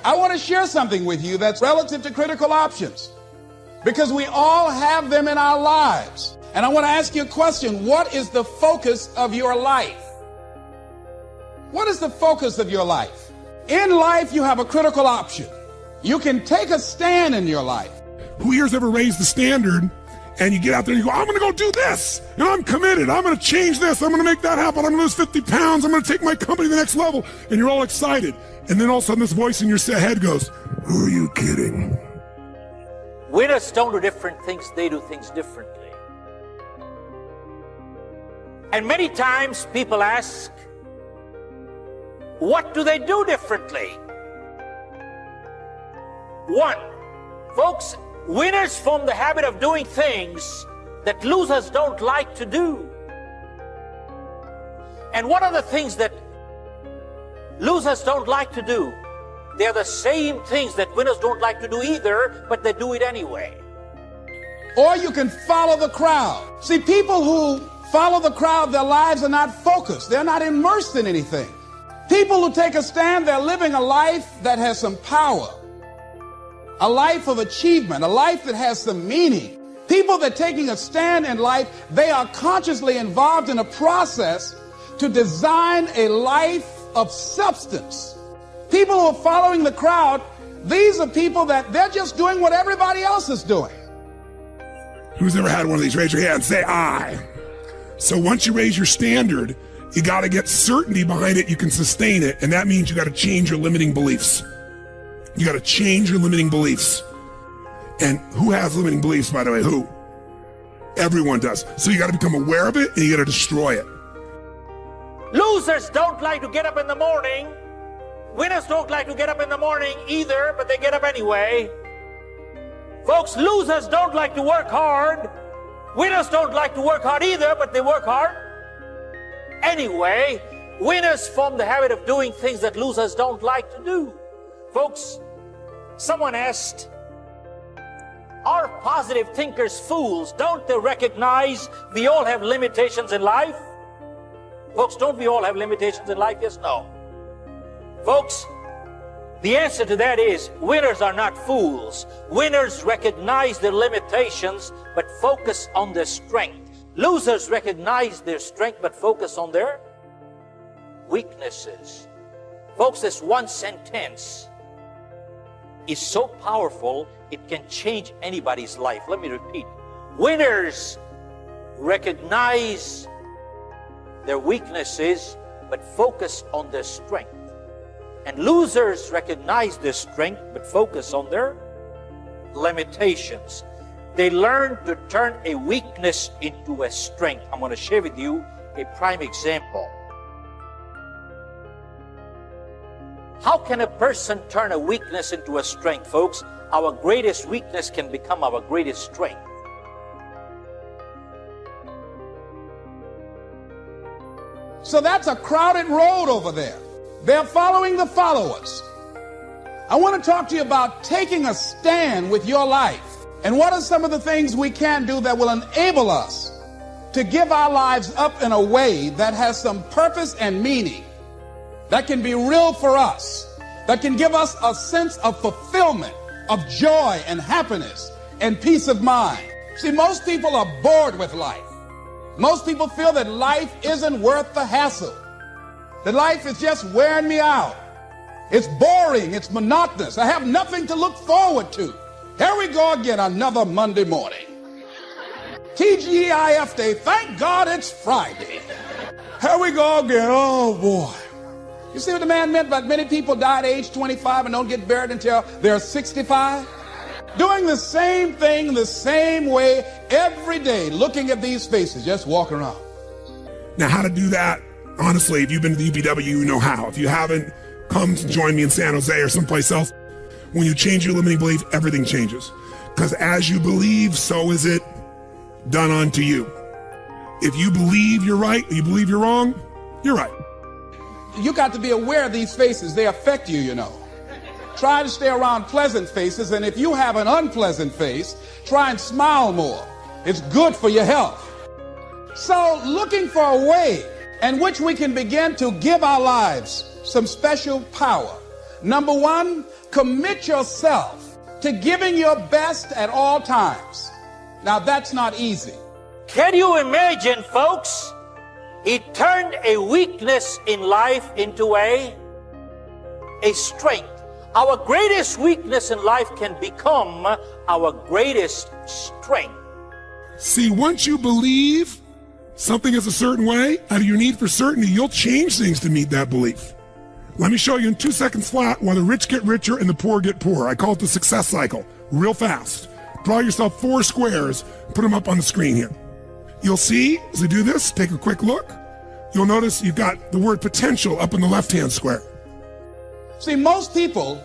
I want to share something with you that's relative to critical options, because we all have them in our lives. And I want to ask you a question. What is the focus of your life? What is the focus of your life? In life, you have a critical option. You can take a stand in your life. Who here's ever raised the standard and you get out there and you go, I'm going to go do this, and I'm committed, I'm going to change this, I'm going to make that happen, I'm going to lose 50 pounds, I'm going to take my company to the next level, and you're all excited. And then all of a sudden this voice in your head goes, who are you kidding? Winners don't do different things, they do things differently. And many times people ask, what do they do differently? One, folks, winners form the habit of doing things that losers don't like to do. And what are the things that losers don't like to do? They're the same things that winners don't like to do either, but they do it anyway. Or you can follow the crowd. See, people who follow the crowd, their lives are not focused. They're not immersed in anything. People who take a stand, they're living a life that has some power, a life of achievement, a life that has some meaning. People that are taking a stand in life, they are consciously involved in a process to design a life of substance. People who are following the crowd, these are people that they're just doing what everybody else is doing. Who's ever had one of these? Raise your hand and say, I. So once you raise your standard, you got to get certainty behind it. You can sustain it. And that means you got to change your limiting beliefs. You got to change your limiting beliefs. And who has limiting beliefs, by the way? Who? Everyone does. So you got to become aware of it and you got to destroy it. Losers don't like to get up in the morning. Winners don't like to get up in the morning either, but they get up anyway. Folks, losers don't like to work hard. Winners don't like to work hard either, but they work hard anyway. Winners form the habit of doing things that losers don't like to do. Folks, someone asked, are positive thinkers fools? Don't they recognize we all have limitations in life? Folks, don't we all have limitations in life? Yes, no. Folks, the answer to that is winners are not fools. Winners recognize their limitations but focus on their strength. Losers recognize their strength but focus on their weaknesses. Folks, this one sentence is so powerful it can change anybody's life. Let me repeat. Winners recognize their weaknesses but focus on their strength. And losers recognize their strength but focus on their limitations. They learn to turn a weakness into a strength. I'm going to share with you a prime example. How can a person turn a weakness into a strength, folks? Our greatest weakness can become our greatest strength. So that's a crowded road over there. They're following the followers. I want to talk to you about taking a stand with your life. And what are some of the things we can do that will enable us to give our lives up in a way that has some purpose and meaning, that can be real for us, that can give us a sense of fulfillment, of joy and happiness and peace of mind. See, most people are bored with life. Most people feel that life isn't worth the hassle, that life is just wearing me out. It's boring, it's monotonous. I have nothing to look forward to. Here we go again, another Monday morning. TGIF day, thank God it's Friday. Here we go again, oh boy. You see what the man meant about many people die at age 25 and don't get buried until they're 65? Doing the same thing the same way every day, looking at these faces, just walking around. Now, how to do that, honestly, if you've been to the UPW, you know how. If you haven't, come join me in San Jose or someplace else. When you change your limiting belief, everything changes. Because as you believe, so is it done unto you. If you believe you're right, or you believe you're wrong, you're right. You got to be aware of these faces. They affect you, you know. Try to stay around pleasant faces, and if you have an unpleasant face, try and smile more. It's good for your health. So looking for a way in which we can begin to give our lives some special power, Number one, commit yourself to giving your best at all times. Now, that's not easy. Can you imagine, folks? He turned a weakness in life into a strength. Our greatest weakness in life can become our greatest strength. See, once you believe something is a certain way, out of your need for certainty, you'll change things to meet that belief. Let me show you in 2 seconds flat why the rich get richer and the poor get poorer. I call it the success cycle, real fast. Draw yourself 4 squares, put them up on the screen here. You'll see, as I do this, take a quick look. You'll notice you've got the word potential up in the left-hand square. See, most people,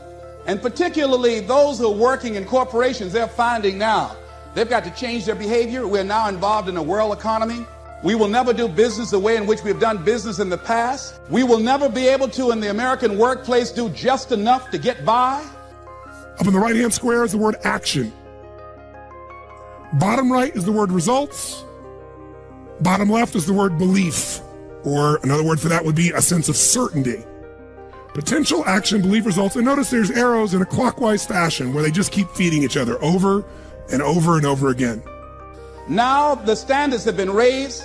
and particularly those who are working in corporations, they're finding now they've got to change their behavior. We're now involved in a world economy. We will never do business the way in which we've done business in the past. We will never be able to, in the American workplace, do just enough to get by. Up in the right-hand square is the word action. Bottom right is the word results. Bottom left is the word belief, or another word for that would be a sense of certainty. Potential, action, belief, results. And notice there's arrows in a clockwise fashion where they just keep feeding each other over and over and over again. Now the standards have been raised.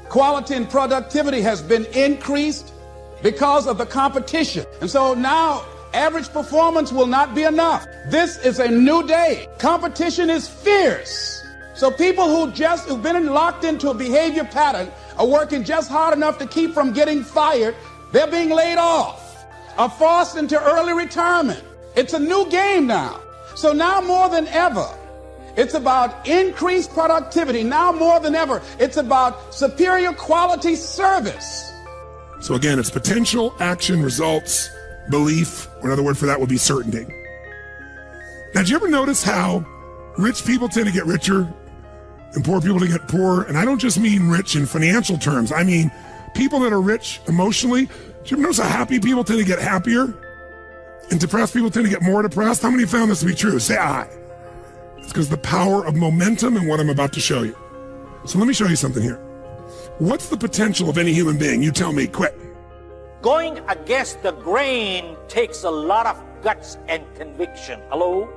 Quality and productivity has been increased because of the competition. And so now average performance will not be enough. This is a new day. Competition is fierce. So people who've been locked into a behavior pattern are working just hard enough to keep from getting fired. They're being laid off, are forced into early retirement. It's a new game now. So now more than ever, it's about increased productivity. Now more than ever, it's about superior quality service. So again, it's potential, action, results, belief, or another word for that would be certainty. Now, did you ever notice how rich people tend to get richer and poor people to get poorer? And I don't just mean rich in financial terms. I mean people that are rich emotionally. Do you ever notice how happy people tend to get happier and depressed people tend to get more depressed? How many found this to be true? Say aye. It's because the power of momentum and what I'm about to show you. So let me show you something here. What's the potential of any human being? You tell me, quick. Going against the grain takes a lot of guts and conviction. Hello?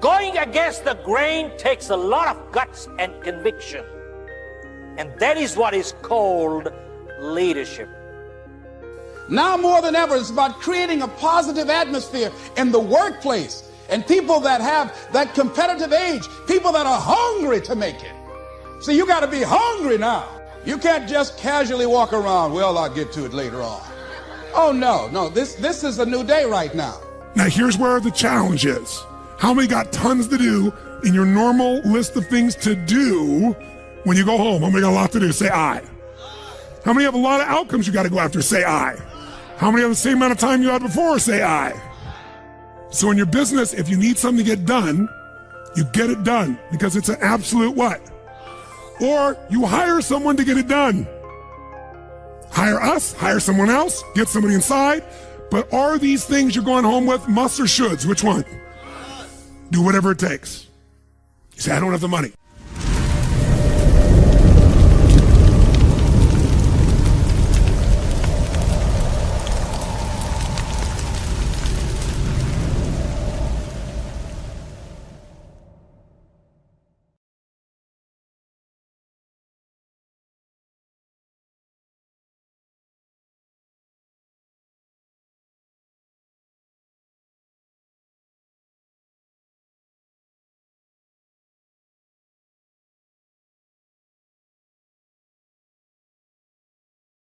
Going against the grain takes a lot of guts and conviction. And that is what is called leadership. Now more than ever, it's about creating a positive atmosphere in the workplace. And people that have that competitive edge, people that are hungry to make it. So you got to be hungry now. You can't just casually walk around, well, I'll get to it later on. Oh, no, this is a new day right now. Now, here's where the challenge is. How many got tons to do in your normal list of things to do when you go home? How many got a lot to do? Say aye. How many have a lot of outcomes you got to go after? Say aye. How many have the same amount of time you had before? Say aye. So in your business, if you need something to get done, you get it done because it's an absolute what? Or you hire someone to get it done. Hire us, hire someone else, get somebody inside. But are these things you're going home with musts or shoulds? Which one? Do whatever it takes. You say, I don't have the money.